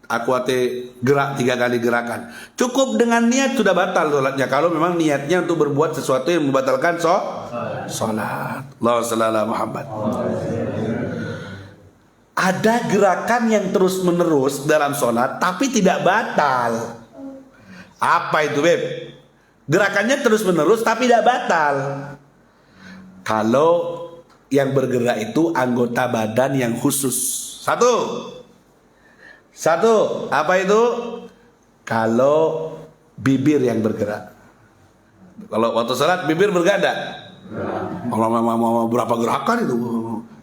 aku gerak 3 kali gerakan. Cukup dengan niat sudah batal sholatnya. Kalau memang niatnya untuk berbuat sesuatu yang membatalkan sholat. Allahu sallallahu Muhammad. Ada gerakan yang terus menerus dalam sholat tapi tidak batal. Apa itu beb? Gerakannya terus menerus tapi tidak batal. Kalau yang bergerak itu anggota badan yang khusus. Satu, apa itu? Kalau bibir yang bergerak. Kalau waktu sholat bibir bergerak enggak? Mau berapa gerakan itu?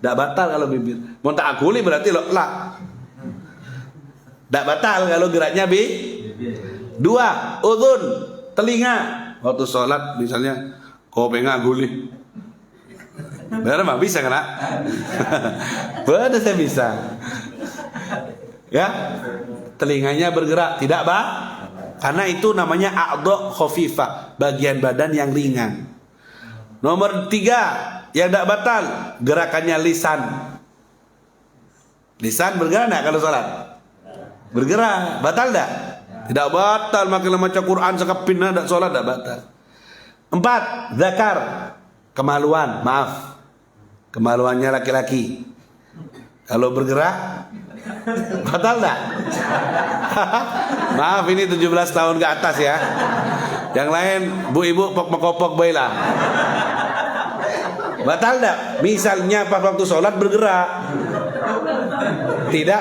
Tidak batal kalau bibir. Mau tak akuli berarti lah. Tidak batal kalau geraknya Dua, udhun, telinga. Waktu sholat misalnya kau pengen aguli. Benar mah bisa kan? Benar saya bisa. Ya, telinganya bergerak, tidak karena itu namanya a'dha khafifah, bagian badan yang ringan. Nomor 3 yang tidak batal, gerakannya lisan. Lisan bergerak tidak kalau sholat? Bergerak, batal tidak? Tidak batal, makin baca Quran sekepin tidak sholat, tidak batal. 4, zakar, kemaluan, maaf, kemaluannya laki-laki. Kalau bergerak batal enggak? Maaf ini 17 tahun ke atas ya. Yang lain bu-ibu pok-pokopok baiklah. Batal enggak? Misalnya pas waktu sholat bergerak. Tidak,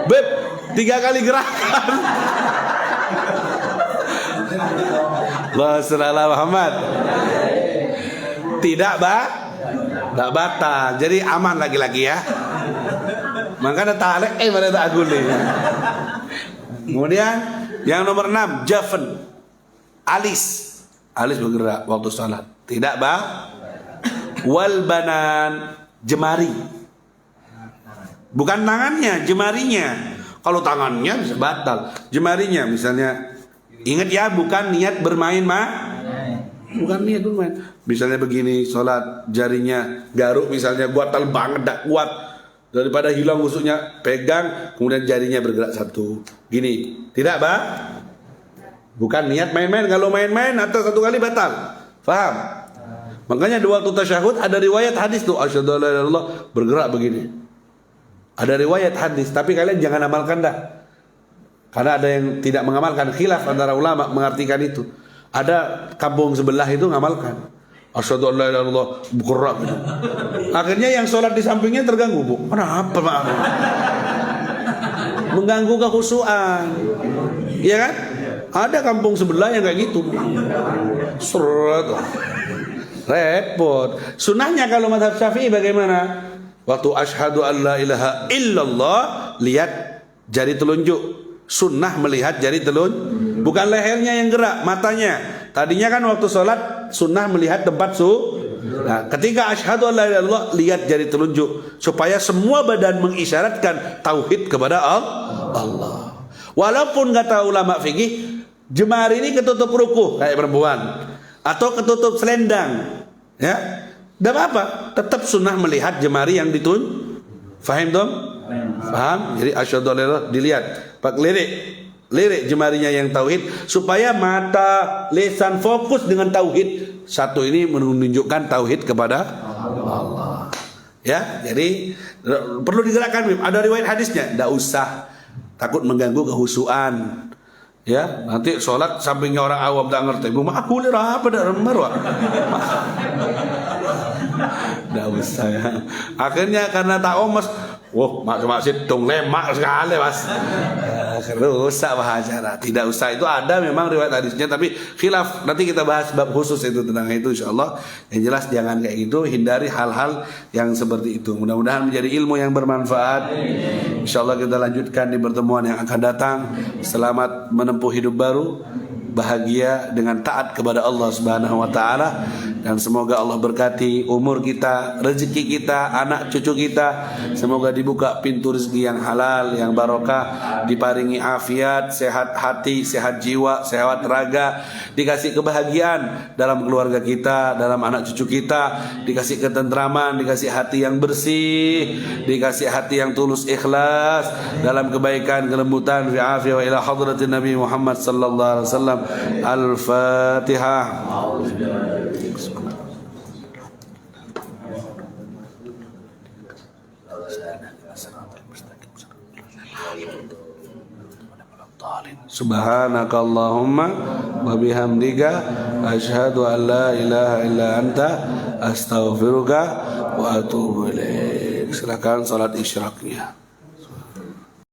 Beb, 3 kali gerakan. Wassalamualaikum Muhammad. Tidak, tidak batal. Jadi aman lagi-lagi ya. Makanya talek pada tak aguli. Kemudian yang nomor 6, jafen, alis bergerak waktu sholat. Tidak wal banan, jemari. Bukan tangannya, jemarinya. Kalau tangannya bisa batal, jemarinya misalnya. Ingat ya, bukan niat bermain Bukan niat bermain. Misalnya begini, sholat jarinya garuk misalnya, gatal banget, dak kuat. Daripada hilang khusuknya, pegang, kemudian jarinya bergerak satu. Gini, tidak Pak? Bukan niat main-main. Kalau main-main atau satu kali batal. Faham? Makanya di waktu tasyahud ada riwayat hadis tuh, asyhadu alla ilaha illallah, bergerak begini. Ada riwayat hadis, tapi kalian jangan amalkan dah. Karena ada yang tidak mengamalkan, khilaf antara ulama mengartikan itu. Ada kampung sebelah itu ngamalkan. Asyhadu alla ilaha illallah, bergerak gitu. Akhirnya yang sholat di sampingnya terganggu, Bu. Kenapa, Pak? Mengganggu kekhusyuan. Iya kan? Ada kampung sebelah yang kayak gitu. Seret. Repot. Sunnahnya kalau mazhab Syafi'i bagaimana? Waktu asyhadu alla ilaha illallah, lihat jari telunjuk. Sunnah melihat jari telunjuk, bukan lehernya yang gerak, matanya. Tadinya kan waktu sholat sunnah melihat tempat Nah, ketika asyhadu alla ilaha illallah, lihat jari telunjuk supaya semua badan mengisyaratkan tauhid kepada Allah. Walaupun kata ulama fikih, jemari ini ketutup rukuh kayak perempuan atau ketutup selendang, ya, tidak apa-apa. Tetap sunnah melihat jemari yang ditunjuk. Faham dong? Paham? Jadi asyhadu alla ilaha illallah dilihat. Pak lirik jemarinya yang tauhid supaya mata, lisan fokus dengan tauhid. Satu ini menunjukkan tauhid kepada Allah. Ya, jadi perlu digerakkan. Ada riwayat hadisnya, tidak usah takut mengganggu kehusuan. Ya, nanti sholat sampingnya orang awam tak ngerti. Aku lihat apa dah remar. Tidak usah ya. Akhirnya karena tak omas, wah, maksud dong lemak sekali mas. Rusak bahasa. Tidak usah, itu ada memang riwayat hadisnya, tapi khilaf. Nanti kita bahas bab khusus itu tentang itu insyaallah. Yang jelas jangan kayak gitu, hindari hal-hal yang seperti itu. Mudah-mudahan menjadi ilmu yang bermanfaat. Insyaallah kita lanjutkan di pertemuan yang akan datang. Selamat menempuh hidup baru, bahagia dengan taat kepada Allah Subhanahu wa taala, dan semoga Allah berkati umur kita, rezeki kita, anak cucu kita. Semoga dibuka pintu rezeki yang halal, yang barokah, diparingi afiat, sehat hati, sehat jiwa, sehat raga, dikasih kebahagiaan dalam keluarga kita, dalam anak cucu kita, dikasih ketentraman, dikasih hati yang bersih, dikasih hati yang tulus ikhlas dalam kebaikan, kelembutan, fi afiyah wa ila hadratin Nabi Muhammad sallallahu alaihi wasallam. Al-Fatihah. Subhanakallahumma wa bihamdika asyhadu an la ilaha illa anta astaghfiruka wa atubu ilaik. Silakan salat isyraqnya.